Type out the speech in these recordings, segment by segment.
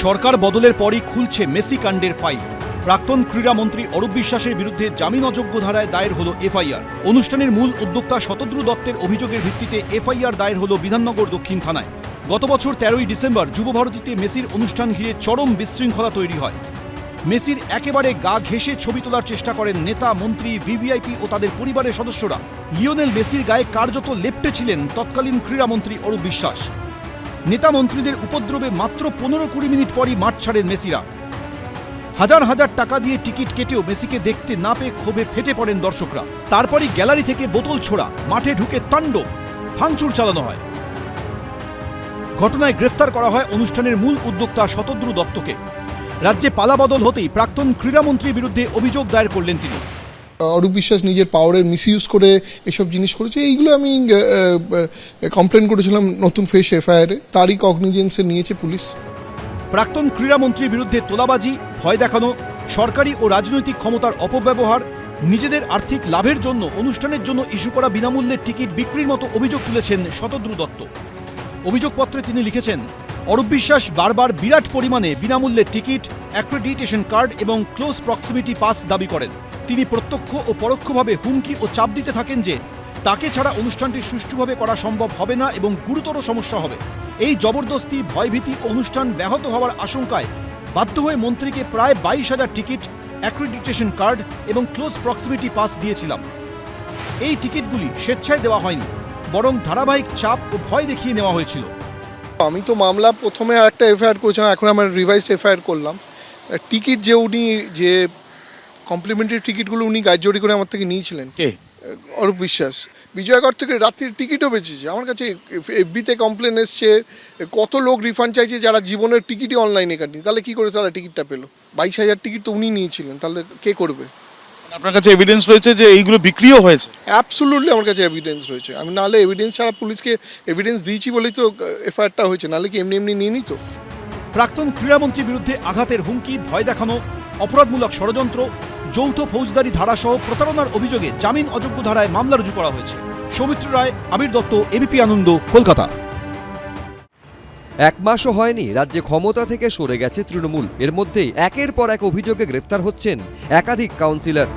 সরকার বদলের পরই খুলছে মেসি কাণ্ডের ফাইল। প্রাক্তন ক্রীড়ামন্ত্রী অরূপ বিশ্বাসের বিরুদ্ধে জামিন অযোগ্য ধারায় দায়ের হল এফআইআর। অনুষ্ঠানের মূল উদ্যোক্তা শতদ্রু দত্তের অভিযোগের ভিত্তিতে এফআইআর দায়ের হল বিধাননগর দক্ষিণ থানায়। গত বছর 13ই ডিসেম্বর যুবভারতীতে মেসির অনুষ্ঠান ঘিরে চরম বিশৃঙ্খলা তৈরি হয়। মেসির একেবারে গা ঘেঁষে ছবি তোলার চেষ্টা করেন নেতা, মন্ত্রী, ভিভিআইপি ও তাদের পরিবারের সদস্যরা। লিওনেল মেসির গায়ে কার্যত লেপ্টে ছিলেন তৎকালীন ক্রীড়ামন্ত্রী অরূপ বিশ্বাস। নেতা মন্ত্রীদের উপদ্রবে মাত্র 15-20 মিনিট পরই মাঠ ছাড়েন মেসিরা। হাজার হাজার টাকা দিয়ে টিকিট কেটেও মেসিকে দেখতে না পেয়ে ক্ষোভে ফেটে পড়েন দর্শকরা। তারপরই গ্যালারি থেকে বোতল ছোড়া, মাঠে ঢুকে তাণ্ডব, ভাঙচুর চালানো হয়। ঘটনায় গ্রেফতার করা হয় অনুষ্ঠানের মূল উদ্যোক্তা শতদ্রু দত্তকে। রাজ্যে পালাবদল হতেই প্রাক্তন ক্রীড়ামন্ত্রীর বিরুদ্ধে অভিযোগ দায়ের করলেন তিনি। অরূপ বিশ্বাস নিজের পাওয়ারের মিসইউজ করে এসব জিনিস করেছে, এইগুলো আমি কমপ্লেন করেছিলাম নতুন ফেস এফআইআর এ, তারই কগনিজেন্সে নিয়েছে পুলিশ। প্রাক্তন ক্রীড়ামন্ত্রীর বিরুদ্ধে তোলাবাজি, ভয় দেখানো, সরকারি ও রাজনৈতিক ক্ষমতার অপব্যবহার, নিজেদের আর্থিক লাভের জন্য অনুষ্ঠানের জন্য ইস্যু করা বিনামূল্যের টিকিট বিক্রির মতো অভিযোগ তুলেছেন শতদ্রু দত্ত। অভিযোগপত্রে তিনি লিখেছেন, অরূপ বিশ্বাস বারবার বিরাট পরিমাণে বিনামূল্যের টিকিট, অ্যাক্রেডিটেশন কার্ড এবং ক্লোজ প্রক্সিমিটি পাস দাবি করেন। তিনি প্রত্যক্ষ ও পরোক্ষভাবে হুমকি ও চাপ দিতে থাকেন যে তাকে ছাড়া অনুষ্ঠানটি সুষ্ঠুভাবে করা সম্ভব হবে না এবং গুরুতর সমস্যা হবে। এই জবরদস্তি, ভয়ভীতি অনুষ্ঠান ব্যাহত হওয়ার আশঙ্কায় বাধ্য হয়ে মন্ত্রীকে প্রায় 22,000 টিকিট, অ্যাক্রেডিটেশন কার্ড এবং ক্লোজ প্রক্সিমিটি পাস দিয়েছিলাম। এই টিকিটগুলি স্বেচ্ছায় দেওয়া হয়নি, বরং ধারাবাহিক চাপ ও ভয় দেখিয়ে নেওয়া হয়েছিল। আমি তো মামলা প্রথমে একটা এফআইআর করেছিলাম, এখন আমার রিভাইস এফআইআর করলাম। টিকিট যে উনি যে কমপ্লিমেন্টারি টিকিটগুলো উনি গাইজোড়ি করে আমার থেকে নিয়েছিলেন, কে? অরূপ বিশ্বাস। বিজয়গড় থেকে রাত্রির টিকিটও বেঁচেছে। আমার কাছে এফবিতে কমপ্লেন এসছে, কত লোক রিফান্ড চাইছে যারা জীবনের টিকিটই অনলাইনে কাটেনি। তাহলে কি করে তারা টিকিটটা পেলো? 22,000 টিকিট তো উনি নিয়েছিলেন, তাহলে কে করবে? আপনার কাছে এভিডেন্স রয়েছে যে এইগুলো বিক্রিও হয়েছে? অ্যাবসোলুটলি আমার কাছে এভিডেন্স রয়েছে। আমি নাহলে এভিডেন্স ছাড়া পুলিশকে এভিডেন্স দিয়েছি বলেই তো এফআইআরটা হয়েছে, নাহলে কি এমনি এমনি নিয়ে নিত? প্রাক্তন ক্রীড়ামন্ত্রীর বিরুদ্ধে আঘাতের হুমকি, ভয় দেখানো, অপরাধমূলক ষড়যন্ত্র, যৌথ ফৌজদারি ধারাসহ প্রতারণার অভিযোগে জামিন অযোগ্য ধারায় মামলা রুজু করা হয়েছে। সৌমিত্র রায়, আবির দত্ত, এবিপি আনন্দ, কলকাতা। এক মাসও হয়নি রাজ্যে ক্ষমতা থেকে সরে গেছে তৃণমূল। এর মধ্যেই একের পর এক অভিযোগে গ্রেফতার হচ্ছেন একাধিক কাউন্সিলর।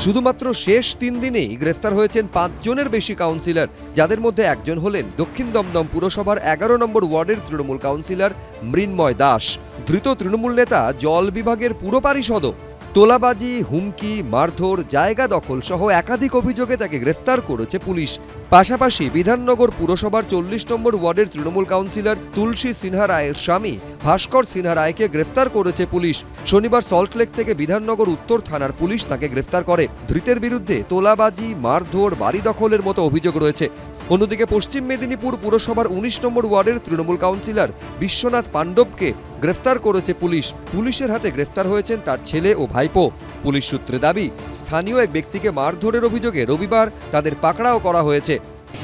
শুধুমাত্র শেষ 3 দিনেই গ্রেফতার হয়েছেন 5 জনের বেশি কাউন্সিলর, যাদের মধ্যে একজন হলেন দক্ষিণ দমদম পুরসভার 11 নম্বর ওয়ার্ডের তৃণমূল কাউন্সিলর মৃন্ময় দাস। ধৃত তৃণমূল নেতা জল বিভাগের পুর পারিষদও। তোলাবাজি, হুমকি, মারধর, জায়গা দখল সহ একাধিক অভিযোগে তাকে গ্রেফতার করেছে পুলিশ। পাশাপাশি বিধাননগর পুরসভার 40 নম্বর ওয়ার্ডের তৃণমূল কাউন্সিলর তুলসী সিনহা রায়ের স্বামী ভাস্কর সিনহা রায়কে গ্রেফতার করেছে পুলিশ। শনিবার সল্টলেক থেকে বিধাননগর উত্তর থানার পুলিশ তাকে গ্রেফতার করে। ধৃতের বিরুদ্ধে তোলাবাজি, মারধর, বাড়ি দখলের মতো অভিযোগ রয়েছে। অন্যদিকে পশ্চিম মেদিনীপুর পুরসভার 19 নম্বর ওয়ার্ডের তৃণমূল কাউন্সিলর বিশ্বনাথ পাণ্ডবকে গ্রেফতার করেছে পুলিশ। পুলিশের হাতে গ্রেফতার হয়েছেন তার ছেলে ও ভাইপো। পুলিশ সূত্রে দাবি, স্থানীয় এক ব্যক্তিকে মারধরের অভিযোগে রবিবার তাদের পাকড়াও করা হয়েছে।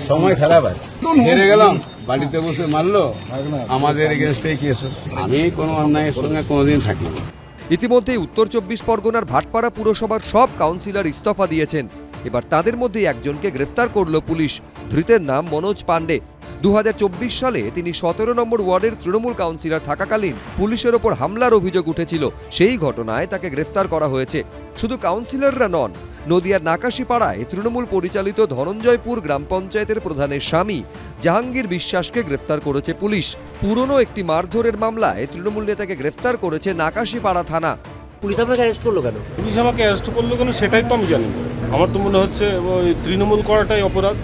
সময় খারাপ আছে, হেরে গেলাম, বাড়িতে বসে মারলো, আমাদের এগেনস্টে কেস। আমি কোনো অন্যায়ের সঙ্গে কোনোদিন থাকি না। ইতিমধ্যেই উত্তর 24 পরগনার ভাটপাড়া পুরসভার সব কাউন্সিলর ইস্তফা দিয়েছেন। এবার তাদের মধ্যে একজনকে গ্রেফতার করল পুলিশ। ধৃতের নাম মনোজ পাণ্ডে। 2024 সালে তিনি 17 নম্বর ওয়ার্ডের তৃণমূল কাউন্সিলর থাকাকালীন পুলিশের ওপর হামলার অভিযোগ উঠেছিল। সেই ঘটনায় তাকে গ্রেফতার করা হয়েছে। শুধু কাউন্সিলররা নন, নদিয়ার নাকাশিপাড়ায় তৃণমূল পরিচালিত ধনঞ্জয়পুর গ্রাম পঞ্চায়েতের প্রধানের স্বামী জাহাঙ্গীর বিশ্বাসকে গ্রেফতার করেছে পুলিশ। পুরনো একটি মারধরের মামলায় তৃণমূল নেতাকে গ্রেফতার করেছে নাকাশিপাড়া থানা। পুলিশ আপনাকে অ্যারেস্ট করলো কেন? পুলিশ আমাকে অ্যারেস্ট করলো কেন সেটাই তো আমি জানি না। আমার তো মনে হচ্ছে ওই তৃণমূল করাটাই অপরাধ।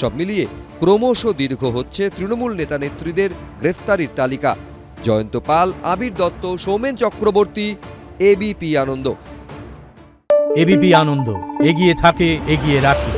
সব মিলিয়ে ক্রমশ দীর্ঘ হচ্ছে তৃণমূল নেতা নেত্রীদের গ্রেফতারির তালিকা। জয়ন্ত পাল, আবির দত্ত, সৌমেন চক্রবর্তী, এবিপি আনন্দ। এবিপি আনন্দ, এগিয়ে থাকে, এগিয়ে রাখে।